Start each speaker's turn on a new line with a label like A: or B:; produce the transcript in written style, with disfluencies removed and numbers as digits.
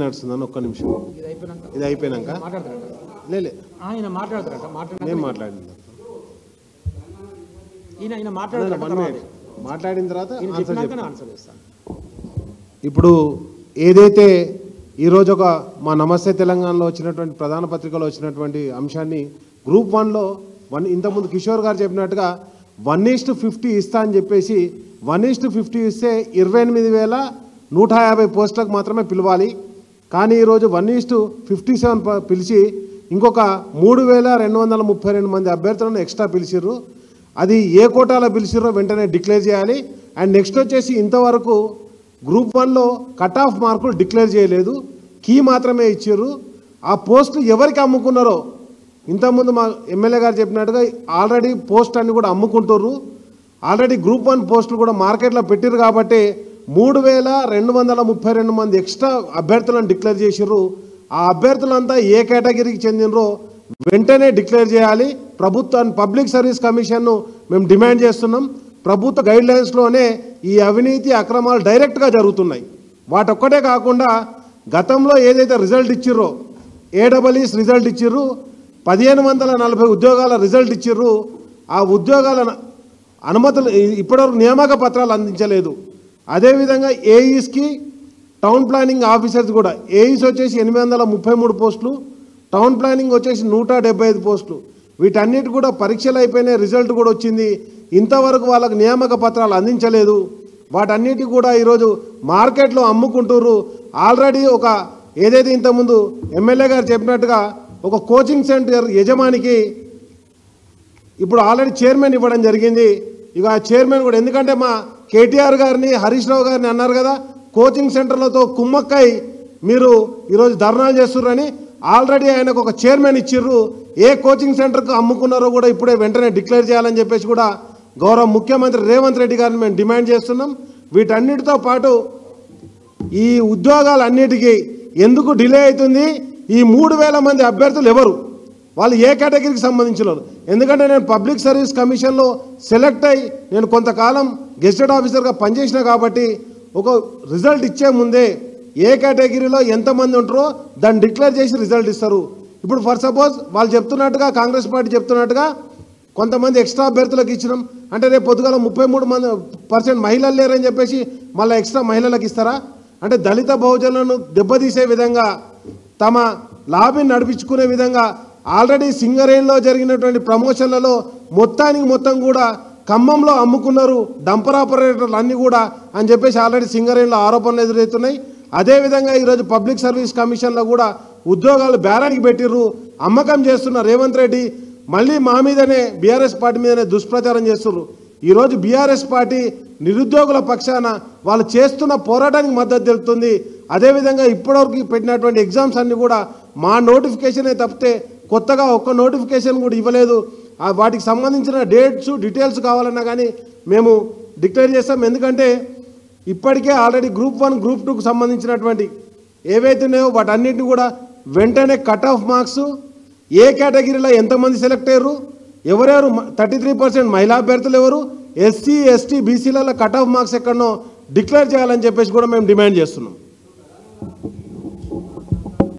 A: నడుస్తుందని ఒక్క నిమిషం ఇది అయిపోయినాక లేదు
B: ఆయన మాట్లాడతారట
A: నేను మాట్లాడింది
B: ఈయన మాట్లాడిన
A: తర్వాత
B: ఆన్సర్ చేస్తాను.
A: ఇప్పుడు ఏదైతే ఈరోజు ఒక మా నమస్తే తెలంగాణలో వచ్చినటువంటి ప్రధాన పత్రికలో వచ్చినటువంటి అంశాన్ని గ్రూప్ 1లో ఇంతకుముందు కిషోర్ గారు చెప్పినట్టుగా 1:50 ఇస్తా అని చెప్పేసి 1:50 ఇస్తే 28,150 పోస్టులకు మాత్రమే పిలవాలి. కానీ ఈరోజు 1:57 పిలిచి ఇంకొక 3,232 మంది అభ్యర్థులను ఎక్స్ట్రా పిలిచిర్రు. అది ఏ కోటాలో పిలిచిర్రో వెంటనే డిక్లేర్ చేయాలి. అండ్ నెక్స్ట్ వచ్చేసి ఇంతవరకు గ్రూప్ 1లో కట్ ఆఫ్ మార్కులు డిక్లేర్ చేయలేదు, కీ మాత్రమే ఇచ్చారు. ఆ పోస్టులు ఎవరికి అమ్ముకున్నారో ఇంతకుముందు మా ఎమ్మెల్యే గారు చెప్పినట్టుగా ఆల్రెడీ పోస్ట్ అన్ని కూడా అమ్ముకుంటుర్రు. ఆల్రెడీ గ్రూప్ 1 పోస్టులు కూడా మార్కెట్లో పెట్టిరు కాబట్టి 3,232 మంది ఎక్స్ట్రా అభ్యర్థులను డిక్లేర్ చేసిర్రు. ఆ అభ్యర్థులంతా ఏ కేటగిరీకి చెందినరో వెంటనే డిక్లేర్ చేయాలి. ప్రభుత్వాన్ని పబ్లిక్ సర్వీస్ కమిషన్ను మేము డిమాండ్ చేస్తున్నాం. ప్రభుత్వ గైడ్లైన్స్లోనే ఈ అవినీతి అక్రమాలు డైరెక్ట్గా జరుగుతున్నాయి. వాటొక్కటే కాకుండా గతంలో ఏదైతే రిజల్ట్ ఇచ్చిర్రో AEE's రిజల్ట్ ఇచ్చిర్రు, 1,540 ఉద్యోగాల రిజల్ట్ ఇచ్చిర్రు. ఆ ఉద్యోగాల అనుమతులు ఇప్పటివరకు నియామక పత్రాలు అందించలేదు. అదేవిధంగా ఏఈస్కి టౌన్ ప్లానింగ్ ఆఫీసర్స్ కూడా ఏఈస్ వచ్చేసి 833 పోస్టులు, టౌన్ ప్లానింగ్ వచ్చేసి 175 పోస్టులు. వీటన్నిటి కూడా పరీక్షలు అయిపోయినాయి, రిజల్ట్ కూడా వచ్చింది. ఇంతవరకు వాళ్ళకు నియామక పత్రాలు అందించలేదు. వాటన్నిటి కూడా ఈరోజు మార్కెట్లో అమ్ముకుంటుర్రు. ఆల్రెడీ ఒక ఏదైతే ఇంతకుముందు ఎమ్మెల్యే గారు చెప్పినట్టుగా ఒక కోచింగ్ సెంటర్ యజమానికి ఇప్పుడు ఆల్రెడీ చైర్మన్ ఇవ్వడం జరిగింది. ఇక ఆ చైర్మన్ కూడా ఎందుకంటే మా కేటీఆర్ గారిని హరీష్ రావు గారిని అన్నారు కదా, కోచింగ్ సెంటర్లతో కుమ్మక్కై మీరు ఈరోజు ధర్నాలు చేస్తున్నారని ఆల్రెడీ ఆయనకు ఒక చైర్మన్ ఇచ్చిర్రు. ఏ కోచింగ్ సెంటర్కు అమ్ముకున్నారో కూడా ఇప్పుడే వెంటనే డిక్లేర్ చేయాలని చెప్పేసి కూడా గౌరవ ముఖ్యమంత్రి రేవంత్ రెడ్డి గారిని మేము డిమాండ్ చేస్తున్నాం. వీటన్నిటితో పాటు ఈ ఉద్యోగాలన్నిటికీ ఎందుకు డిలే అవుతుంది? ఈ 3,000 మంది అభ్యర్థులు ఎవరు? వాళ్ళు ఏ కేటగిరీకి సంబంధించిన వాళ్ళు? ఎందుకంటే నేను పబ్లిక్ సర్వీస్ కమిషన్లో సెలెక్ట్ అయ్యి నేను కొంతకాలం గెస్టెడ్ ఆఫీసర్గా పనిచేసిన కాబట్టి ఒక రిజల్ట్ ఇచ్చే ముందే ఏ కేటగిరీలో ఎంతమంది ఉంటారో దాన్ని డిక్లేర్ చేసి రిజల్ట్ ఇస్తారు. ఇప్పుడు ఫర్ సపోజ్ వాళ్ళు చెప్తున్నట్టుగా కాంగ్రెస్ పార్టీ చెప్తున్నట్టుగా కొంతమంది ఎక్స్ట్రా అభ్యర్థులకు ఇచ్చినాం అంటే రేపు పొద్దుగాల 33% మహిళలు లేరని చెప్పేసి మళ్ళీ ఎక్స్ట్రా మహిళలకు ఇస్తారా? అంటే దళిత బహుజనులను దెబ్బతీసే విధంగా తమ లాబీని నడిపించుకునే విధంగా ఆల్రెడీ సింగరేణిలో జరిగినటువంటి ప్రమోషన్లలో మొత్తం కూడా ఖమ్మంలో అమ్ముకున్నారు డంపర్ ఆపరేటర్లు అన్నీ కూడా అని చెప్పేసి ఆల్రెడీ సింగరేణిలో ఆరోపణలు ఎదురవుతున్నాయి. అదేవిధంగా ఈరోజు పబ్లిక్ సర్వీస్ కమిషన్లో కూడా ఉద్యోగాలు బేరానికి పెట్టిర్రు, అమ్మకం చేస్తున్న రేవంత్ రెడ్డి మళ్ళీ మా మీదనే బీఆర్ఎస్ పార్టీ మీదనే దుష్ప్రచారం చేస్తున్నారు. ఈరోజు బీఆర్ఎస్ పార్టీ నిరుద్యోగుల పక్షాన వాళ్ళు చేస్తున్న పోరాటానికి మద్దతు తెలుపుతుంది. అదేవిధంగా ఇప్పటివరకు పెట్టినటువంటి ఎగ్జామ్స్ అన్నీ కూడా మా నోటిఫికేషనే తప్పితే కొత్తగా ఒక్క నోటిఫికేషన్ కూడా ఇవ్వలేదు. వాటికి సంబంధించిన డీటెయిల్స్ కావాలన్నా కానీ మేము డిక్లేర్ చేస్తాం. ఎందుకంటే ఇప్పటికే ఆల్రెడీ గ్రూప్ 1 గ్రూప్ 2కు సంబంధించినటువంటి ఏవైతే ఉన్నాయో వాటన్నిటిని కూడా వెంటనే కట్ ఆఫ్ మార్క్స్ ఏ కేటగిరీలో ఎంతమంది సెలెక్ట్ అయ్యారు, ఎవరెవరు 33% మహిళా అభ్యర్థులు ఎవరు, SC ST BCలలో కట్ ఆఫ్ మార్క్స్ ఎక్కడనో డిక్లేర్ చేయాలని చెప్పేసి కూడా మేము డిమాండ్ చేస్తున్నాం.